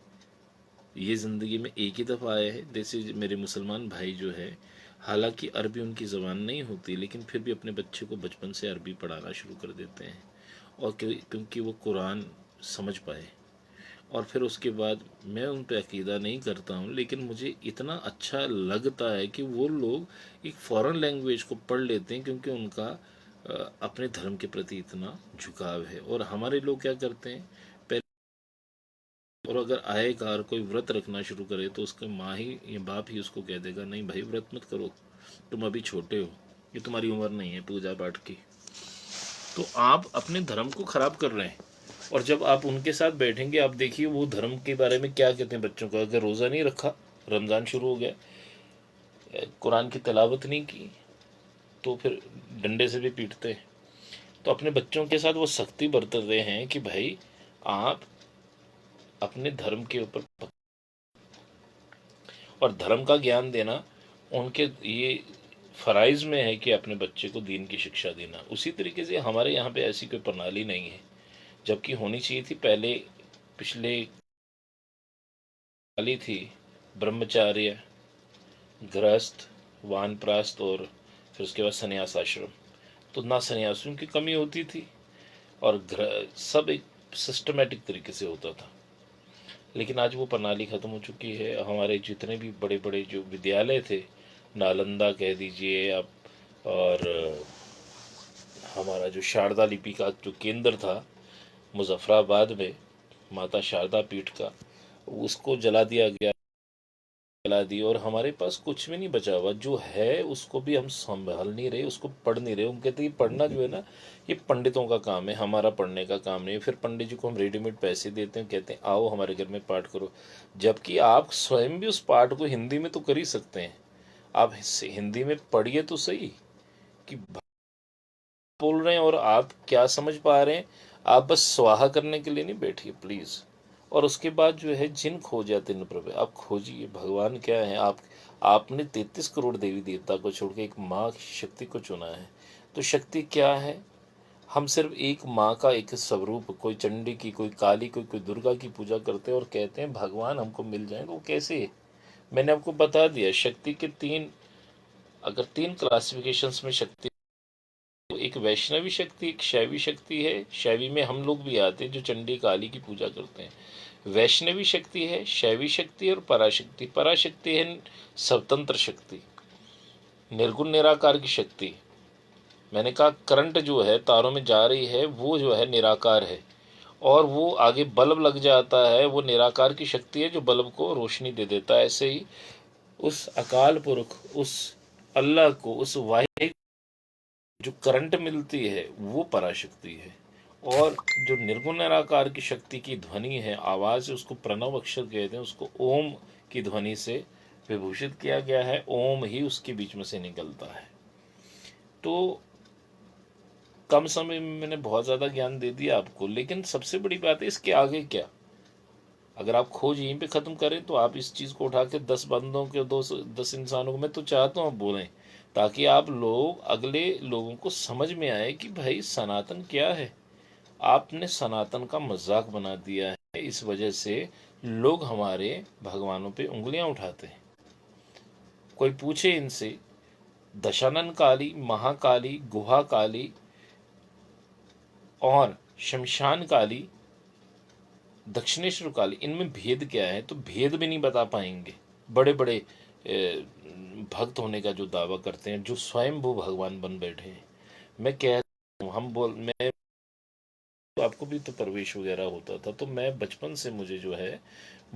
ये ज़िंदगी में एक ही दफ़ा आया है। जैसे मेरे मुसलमान भाई जो है, हालांकि अरबी उनकी ज़बान नहीं होती, लेकिन फिर भी अपने बच्चे को बचपन से अरबी पढ़ाना शुरू कर देते हैं, और क्योंकि वो कुरान समझ पाए। और फिर उसके बाद मैं उन पर अकीदा नहीं करता हूँ, लेकिन मुझे इतना अच्छा लगता है कि वो लोग एक फ़ॉरेन लैंग्वेज को पढ़ लेते हैं, क्योंकि उनका अपने धर्म के प्रति इतना झुकाव है। और हमारे लोग क्या करते हैं, पहले, और अगर आएगा कोई व्रत रखना शुरू करे तो उसके माँ ही या बाप ही उसको कह देगा, नहीं भाई व्रत मत करो, तुम अभी छोटे हो, ये तुम्हारी उम्र नहीं है पूजा पाठ की। तो आप अपने धर्म को खराब कर रहे हैं। और जब आप उनके साथ बैठेंगे, आप देखिए वो धर्म के बारे में क्या कहते हैं बच्चों को। अगर रोज़ा नहीं रखा, रमज़ान शुरू हो गया, कुरान की तिलावत नहीं की, तो फिर डंडे से भी पीटते हैं। तो अपने बच्चों के साथ वो सख्ती बरतते हैं कि भाई आप अपने धर्म के ऊपर, और धर्म का ज्ञान देना उनके ये फ़राइज़ में है कि अपने बच्चे को दीन की शिक्षा देना। उसी तरीके से हमारे यहाँ पे ऐसी कोई प्रणाली नहीं है, जबकि होनी चाहिए थी। पहले पिछले वाली थी ब्रह्मचार्य, गृहस्थ, वानप्रस्थ, और फिर उसके बाद संन्यास आश्रम। तो ना सन्यासियों की कमी होती थी, और सब एक सिस्टमेटिक तरीके से होता था। लेकिन आज वो प्रणाली ख़त्म हो चुकी है। हमारे जितने भी बड़े बड़े जो विद्यालय थे, नालंदा कह दीजिए आप, और हमारा जो शारदा लिपि का जो केंद्र था मुजफ्फराबाद में, माता शारदा पीठ का, उसको जला दिया गया, जला दी, और हमारे पास कुछ भी नहीं बचा हुआ। जो है उसको भी हम संभाल नहीं रहे, उसको पढ़ नहीं रहे। हम कहते हैं पढ़ना जो है ना, ये पंडितों का काम है, हमारा पढ़ने का काम नहीं है। फिर पंडित जी को हम रेडीमेड पैसे देते हैं, कहते हैं आओ हमारे घर में पाठ करो, जबकि आप स्वयं भी उस पाठ को हिंदी में तो कर ही सकते हैं। आप हिंदी में पढ़िए तो सही, कि बोल रहे हैं और आप क्या समझ पा रहे हैं। आप बस स्वाहा करने के लिए नहीं बैठिए प्लीज़। और उसके बाद जो है जिन खो जाते न प्रभु, आप खोजिए भगवान क्या है। आपने 33 करोड़ देवी देवता को छोड़ के एक माँ की शक्ति को चुना है। तो शक्ति क्या है? हम सिर्फ एक माँ का एक स्वरूप, कोई चंडी की, कोई काली, कोई दुर्गा की पूजा करते हैं और कहते हैं भगवान हमको मिल जाए। तो वो कैसे? मैंने आपको बता दिया, शक्ति के तीन, अगर तीन क्लासिफिकेशंस में शक्ति, तो एक वैष्णवी शक्ति, एक शैवी शक्ति है। शैवी में हम लोग भी आते हैं जो चंडी काली की पूजा करते हैं। वैष्णवी शक्ति है, शैवी शक्ति और पराशक्ति। पराशक्ति है स्वतंत्र शक्ति, निर्गुण निराकार की शक्ति। मैंने कहा करंट जो है तारों में जा रही है, वो जो है निराकार है, और वो आगे बल्ब लग जाता है, वो निराकार की शक्ति है जो बल्ब को रोशनी दे देता है। ऐसे ही उस अकाल पुरख, उस अल्लाह को, उस वाहिद जो करंट मिलती है वो पराशक्ति है। और जो निर्गुण निराकार की शक्ति की ध्वनि है, आवाज़ है, उसको प्रणव अक्षर कहते हैं। उसको ओम की ध्वनि से विभूषित किया गया है, ओम ही उसके बीच में से निकलता है। तो कम समय में मैंने बहुत ज़्यादा ज्ञान दे दिया आपको, लेकिन सबसे बड़ी बात है इसके आगे क्या। अगर आप खोज यहीं पे ख़त्म करें तो आप इस चीज़ को उठा के 10 बंदों के, 10 इंसानों को, मैं तो चाहता हूँ बोलें, ताकि आप लोग, अगले लोगों को समझ में आए कि भाई सनातन क्या है। आपने सनातन का मजाक बना दिया है, इस वजह से लोग हमारे भगवानों पे उंगलियां उठाते हैं। कोई पूछे इनसे, दशानन काली, महाकाली, गुहा काली और शमशान काली दक्षिणेश्वर काली, इनमें भेद क्या है? तो भेद भी नहीं बता पाएंगे। बड़े बड़े भक्त होने का जो दावा करते हैं, जो स्वयं वो भगवान बन बैठे हैं। मैं कह मैं तो आपको भी तो प्रवेश वगैरह होता था, तो मैं बचपन से मुझे जो है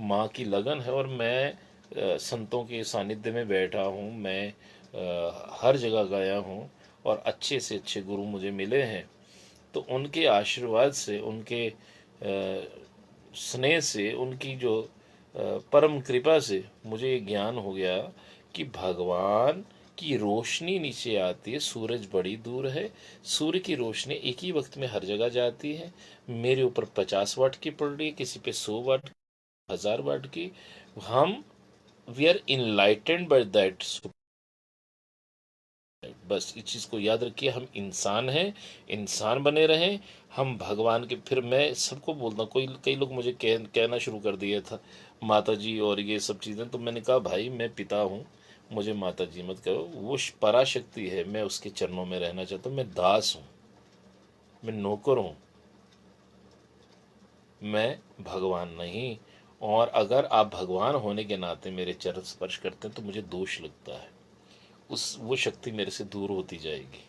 माँ की लगन है, और मैं संतों के सानिध्य में बैठा हूँ, मैं हर जगह गया हूँ, और अच्छे से अच्छे गुरु मुझे मिले हैं। तो उनके आशीर्वाद से, उनके स्नेह से, उनकी जो परम कृपा से मुझे ये ज्ञान हो गया कि भगवान की रोशनी नीचे आती है, सूरज बड़ी दूर है, सूर्य की रोशनी एक ही वक्त में हर जगह जाती है। मेरे ऊपर 50 वाट की पड़ रही है, किसी पे 100 वाट, 1000 वाट की। हम we are enlightened by that. बस इस चीज़ को याद रखिए, हम इंसान हैं, इंसान बने रहें। हम भगवान के, फिर मैं सबको बोलता हूँ, कोई कई लोग मुझे कहना शुरू कर दिया था माता जी और ये सब चीज़ें, तो मैंने कहा भाई मैं पिता हूँ, मुझे माता जी मत करो। वो पराशक्ति है, मैं उसके चरणों में रहना चाहता हूँ। मैं दास हूँ, मैं नौकर हूँ, मैं भगवान नहीं। और अगर आप भगवान होने के नाते मेरे चरण स्पर्श करते हैं तो मुझे दोष लगता है, उस वो शक्ति मेरे से दूर होती जाएगी।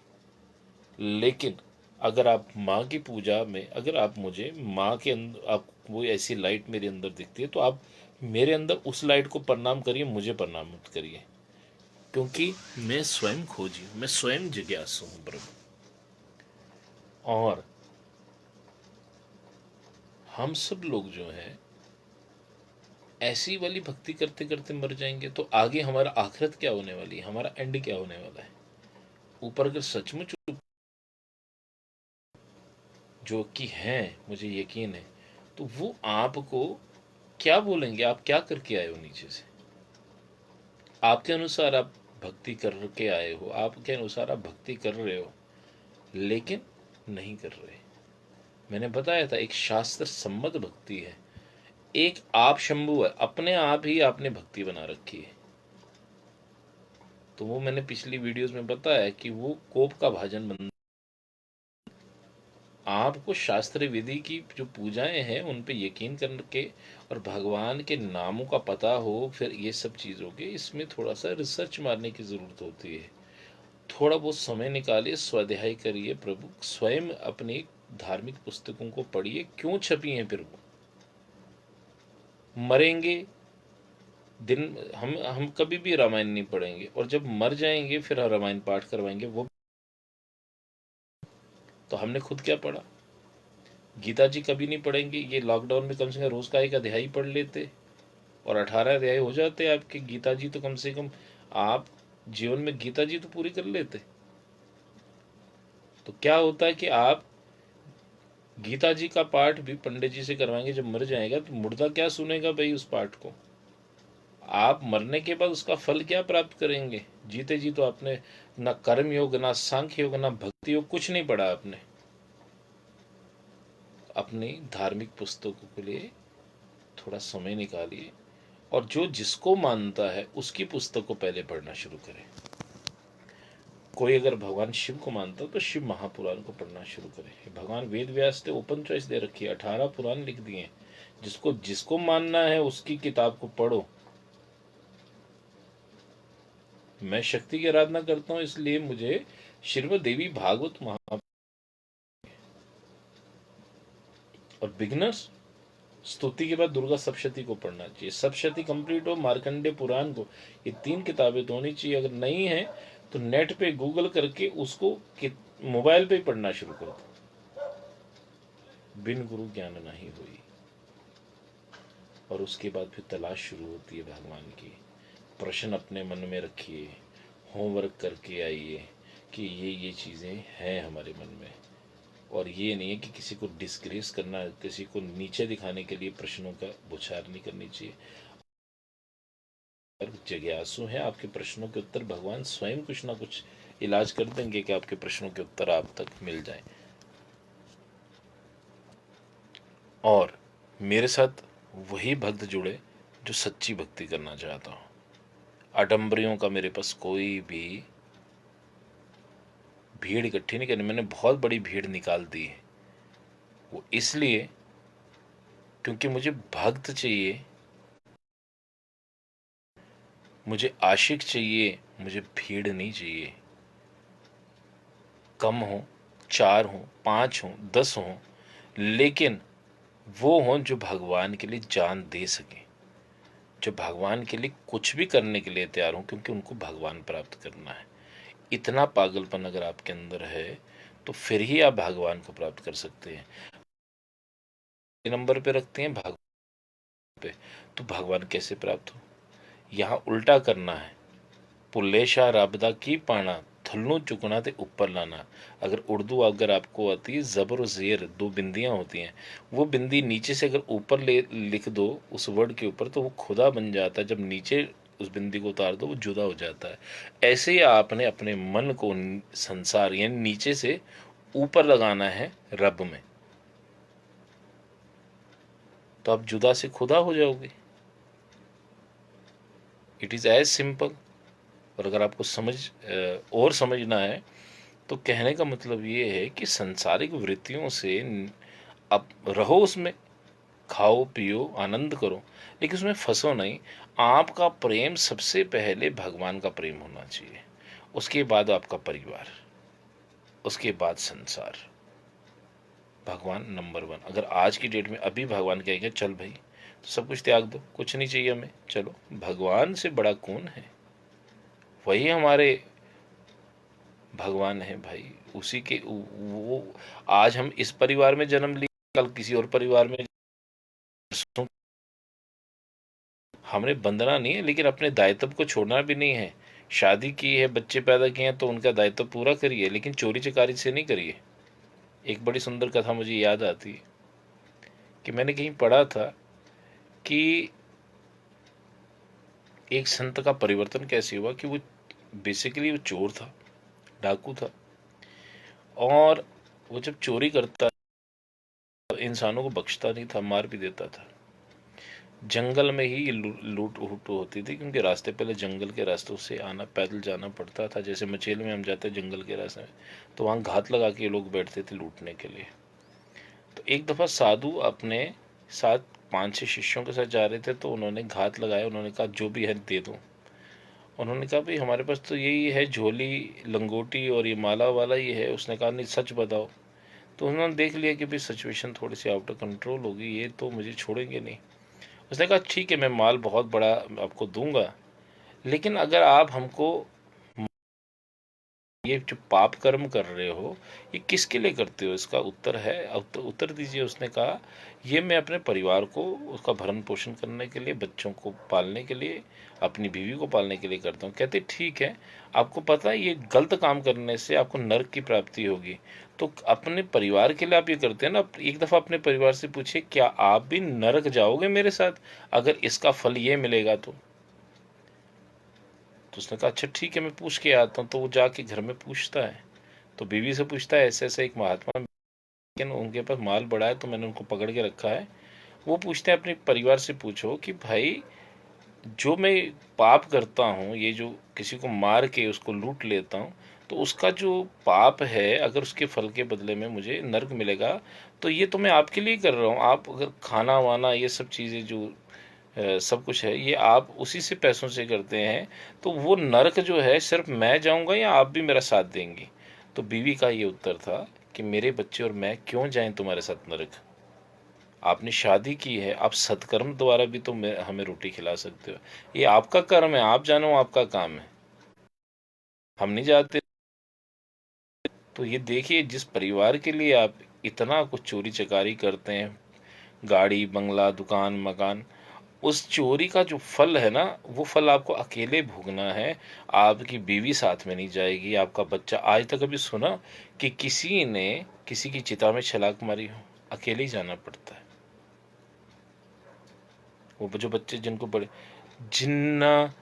लेकिन अगर आप माँ की पूजा में, अगर आप मुझे माँ के अंदर, आप वो ऐसी लाइट मेरे अंदर दिखती है, तो आप मेरे अंदर उस लाइट को प्रणाम करिए, मुझे प्रणाम मत करिए। क्योंकि मैं स्वयं खोजी हूँ, मैं स्वयं जिज्ञासु हूँ प्रभु। और हम सब लोग जो है ऐसी वाली भक्ति करते करते मर जाएंगे, तो आगे हमारा आखिरत क्या होने वाली है, हमारा एंड क्या होने वाला है? ऊपर अगर सचमुच जो कि है, मुझे यकीन है, तो वो आपको क्या बोलेंगे, आप क्या करके आए हो नीचे से? आपके अनुसार आप भक्ति करके आए हो, आपके अनुसार आप भक्ति कर रहे हो, लेकिन नहीं कर रहे। मैंने बताया था, एक शास्त्र सम्मत भक्ति है, एक आप शंभु है, अपने आप ही आपने भक्ति बना रखी है। तो वो मैंने पिछली वीडियोस में बताया कि वो कोप का भाजन बन, आपको शास्त्र विधि की जो पूजाएं हैं उन पे यकीन करके, और भगवान के नामों का पता हो, फिर ये सब चीज़ों के, इसमें थोड़ा सा रिसर्च मारने की ज़रूरत होती है। थोड़ा बहुत समय निकालिए, स्वाध्याय करिए, प्रभु स्वयं अपनी धार्मिक पुस्तकों को पढ़िए, क्यों छपी हैं फिर वो? मरेंगे दिन, हम कभी भी रामायण नहीं पढ़ेंगे, और जब मर जाएंगे फिर रामायण पाठ करवाएंगे वो। तो हमने खुद क्या पढ़ा? गीता जी कभी नहीं पढ़ेंगे। ये लॉकडाउन में कम से कम रोज का एक अध्याय पढ़ लेते, और 18 अध्याय हो जाते आपके गीता जी, तो कम से कम आप जीवन में गीता जी तो पूरी कर लेते। तो क्या होता है कि आप गीता जी का पाठ भी पंडित जी से करवाएंगे, जब मर जाएगा तो मुर्दा क्या सुनेगा भाई उस पाठ को? आप मरने के बाद उसका फल क्या प्राप्त करेंगे? जीते जी तो आपने ना कर्म योग, ना सांख्य योग, ना भक्ति योग, कुछ नहीं पढ़ा आपने। अपनी धार्मिक पुस्तकों के लिए थोड़ा समय निकालिए, और जो जिसको मानता है उसकी पुस्तक को पहले पढ़ना शुरू करें। कोई अगर भगवान शिव को मानता है तो शिव महापुराण को पढ़ना शुरू करे। भगवान वेद व्यास ने ओपन चॉइस दे रखी है, 18 पुराण लिख दिए हैं। जिसको जिसको मानना है उसकी किताब को पढ़ो। मैं शक्ति की आराधना करता हूं, इसलिए मुझे श्रीमद् देवी भागवत महा, और बिगनर्स स्तुति के बाद दुर्गा सप्तशती को पढ़ना चाहिए। सप्तशती कंप्लीट हो, मार्कंडे पुराण को, ये 3 किताबें तो होनी चाहिए। अगर नहीं है तो नेट पे गूगल करके उसको मोबाइल पे पढ़ना शुरू कर दो। बिन गुरु ज्ञान नहीं हुई। और उसके बाद फिर तलाश शुरू होती है भगवान की। प्रश्न अपने मन में रखिए, होमवर्क करके आइए कि ये चीज़ें हैं हमारे मन में। और ये नहीं है कि किसी को डिस्ग्रेस करना, किसी को नीचे दिखाने के लिए प्रश्नों का बुछार नहीं करनी चाहिए। अगर जिज्ञासु हैं, आपके प्रश्नों के उत्तर भगवान स्वयं कुछ ना कुछ इलाज कर देंगे कि आपके प्रश्नों के उत्तर आप तक मिल जाए। और मेरे साथ वही भक्त जुड़े जो सच्ची भक्ति करना चाहता हूँ। आडंबरियों का मेरे पास कोई भी भीड़ इकट्ठी नहीं करनी। मैंने बहुत बड़ी भीड़ निकाल दी है, वो इसलिए क्योंकि मुझे भक्त चाहिए, मुझे आशिक चाहिए, मुझे भीड़ नहीं चाहिए। कम हो, 4 हो, 5 हो, 10 हो, लेकिन वो हों जो भगवान के लिए जान दे सकें, जो भगवान के लिए कुछ भी करने के लिए तैयार हों, क्योंकि उनको भगवान प्राप्त करना है। इतना पागलपन अगर आपके अंदर है तो फिर ही आप भगवान को प्राप्त कर सकते हैं। नंबर पे रखते हैं भगवान पे, तो भगवान कैसे प्राप्त हो? यहाँ उल्टा करना है। पुल्लेशा राबदा की पाना, थल्लू चुकना ते ऊपर लाना। अगर उर्दू अगर आपको आती है, ज़बर और ज़ेर 2 बिंदियाँ होती हैं, वो बिंदी नीचे से अगर ऊपर ले लिख दो उस वर्ड के ऊपर, तो वो खुदा बन जाता है। जब नीचे उस बिंदी को उतार दो वो जुदा हो जाता है। ऐसे ही आपने अपने मन को संसार यानी नीचे से ऊपर लगाना है रब में, तो आप जुदा से खुदा हो जाओगे। It is as simple. और अगर आपको और समझना है, तो कहने का मतलब ये है कि सांसारिक वृत्तियों से अब रहो, उसमें खाओ पियो आनंद करो, लेकिन उसमें फंसो नहीं। आपका प्रेम सबसे पहले भगवान का प्रेम होना चाहिए, उसके बाद आपका परिवार, उसके बाद संसार। भगवान नंबर 1। अगर आज की डेट में अभी भगवान कहेंगे चल भाई तो सब कुछ त्याग दो, कुछ नहीं चाहिए हमें, चलो, भगवान से बड़ा कौन है? वही हमारे भगवान है भाई। उसी के वो आज हम इस परिवार में जन्म लिए, कल किसी और परिवार में। हमने बंधना नहीं है, लेकिन अपने दायित्व को छोड़ना भी नहीं है। शादी की है, बच्चे पैदा किए हैं, तो उनका दायित्व पूरा करिए, लेकिन चोरी चकारी से नहीं करिए। एक बड़ी सुंदर कथा मुझे याद आती है कि मैंने कहीं पढ़ा था कि एक संत का परिवर्तन कैसे हुआ कि वो बेसिकली वो चोर था, डाकू था, और वो जब चोरी करता इंसानों को बख्शता नहीं था, मार भी देता था। जंगल में ही लूट उट होती थी, क्योंकि रास्ते पहले जंगल के रास्तों से आना, पैदल जाना पड़ता था। जैसे मचेल में हम जाते हैं जंगल के रास्ते में, तो वहाँ घात लगा के लोग बैठते थे लूटने के लिए। तो एक दफ़ा साधु अपने साथ 5-6 शिष्यों के साथ जा रहे थे, तो उन्होंने घात लगाया। उन्होंने कहा जो भी है दे दो। उन्होंने कहा भाई हमारे पास तो यही है, झोली लंगोटी और ये माला वाला ही है। उसने कहा नहीं सच बताओ। तो उन्होंने देख लिया कि भाई सिचुएशन थोड़ी सी आउट ऑफ कंट्रोल होगी, ये तो मुझे छोड़ेंगे नहीं। उसने कहा ठीक है, मैं माल बहुत बड़ा आपको दूंगा, लेकिन अगर आप हमको ये जो पाप कर्म कर रहे हो ये किसके लिए करते हो, इसका उत्तर है, उत्तर दीजिए। उसने कहा ये मैं अपने परिवार को उसका भरण पोषण करने के लिए, बच्चों को पालने के लिए, अपनी बीवी को पालने के लिए करता हूँ। कहते ठीक है, आपको पता है ये गलत काम करने से आपको नरक की प्राप्ति होगी, तो अपने परिवार के लिए आप ये करते हैं ना। एक दफ़ा अपने परिवार से पूछिए क्या आप भी नरक जाओगे मेरे साथ, अगर इसका फल ये मिलेगा तो। तो उसने कहा अच्छा ठीक है, मैं पूछ के आता हूँ। तो वो जाके घर में पूछता है, तो बीवी से पूछता है ऐसे ऐसे एक महात्मा, लेकिन उनके पास माल बड़ा है तो मैंने उनको पकड़ के रखा है। वो पूछते हैं अपने परिवार से पूछो कि भाई जो मैं पाप करता हूँ, ये जो किसी को मार के उसको लूट लेता हूँ, तो उसका जो पाप है अगर उसके फल के बदले में मुझे नर्क मिलेगा, तो ये तो मैं आपके लिए कर रहा हूँ। आप अगर खाना वाना ये सब चीज़ें जो सब कुछ है ये आप उसी से पैसों से करते हैं, तो वो नरक जो है सिर्फ मैं जाऊंगा या आप भी मेरा साथ देंगी? तो बीवी का ये उत्तर था कि मेरे बच्चे और मैं क्यों जाएं तुम्हारे साथ नरक? आपने शादी की है, आप सत्कर्म द्वारा भी तो हमें रोटी खिला सकते हो। ये आपका कर्म है, आप जानो आपका काम है, हम नहीं जाते। तो ये देखिए, जिस परिवार के लिए आप इतना कुछ चोरी चकारी करते हैं, गाड़ी बंगला दुकान मकान, उस चोरी का जो फल है ना, वो फल आपको अकेले भोगना है। आपकी बीवी साथ में नहीं जाएगी, आपका बच्चा। आज तक अभी सुना कि किसी ने किसी की चिता में छलाक मारी हो? अकेले ही जाना पड़ता है। वो जो बच्चे जिनको बड़े जिन्ना